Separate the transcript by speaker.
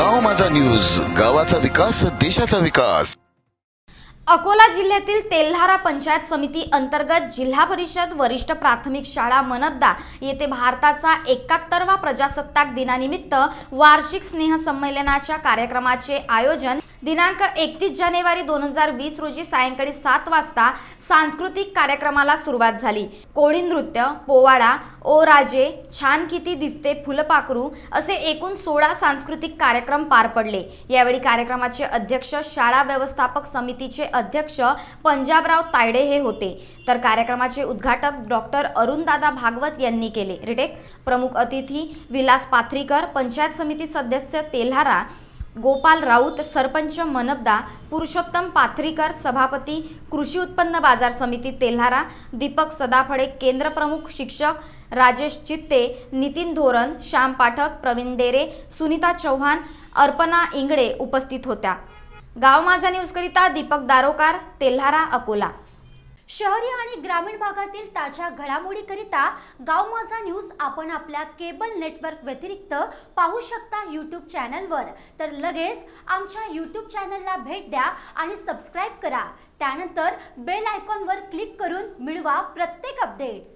Speaker 1: गाव माझा न्यूज, गावाचा विकास देशाचा विकास।
Speaker 2: अकोला जिल्ह्यातील तेल्हारा पंचायत समिती अंतर्गत जिल्हा परिषद वरिष्ठ प्राथमिक शाळा मनपदा येथे भारताचा 71वा प्रजासत्ताक दिनानिमित्त वार्षिक स्नेह संमेलनाच्या कार्यक्रमाचे आयोजन दिनांक 31 जानेवारी 2020 रोजी सायंकाळी 7 वाजता सांस्कृतिक कार्यक्रमाला सुरुवात झाली। कोळी नृत्य, पोवाडा, ओ राजे, छान किती दिसते फुलपाखरू असे एकूण 16 सांस्कृतिक कार्यक्रम पार पडले। यावेळी कार्यक्रमाचे अध्यक्ष शाळा व्यवस्थापक समितीचे अध्यक्ष पंजाबराव तायडे हे होते, तर कार्यक्रमाचे उद्घाटक डॉक्टर अरुणदादा भागवत यांनी केले। रिटेक प्रमुख अतिथी विलास पाथरीकर, पंचायत समिती सदस्य तेल्हारा गोपाल राऊत, सरपंच मनपदा पुरुषोत्तम पाथरीकर, सभापती कृषी उत्पन्न बाजार समिती तेल्हारा दीपक सदाफळे, केंद्र प्रमुख शिक्षक राजेश चित्ते, नितीन धोरण, श्याम पाठक, प्रवीण डेरे, सुनीता चौहान, अर्पणा इंगळे उपस्थित होत्या। गाव माझा न्यूज करिता दीपक दारोकार, तेल्हारा, अकोला।
Speaker 3: शहरी आणि ग्रामीण भागातील ताज्या घडामोडीकरिता गाव माझा न्यूज आपण आपल्या केबल नेटवर्क व्यतिरिक्त पाहू शकता यूट्यूब चॅनलवर। तर लगेच आमच्या यूट्यूब चॅनलला भेट द्या आणि सबस्क्राइब करा। त्यानंतर बेल आयकॉनवर क्लिक करून मिळवा प्रत्येक अपडेट्स।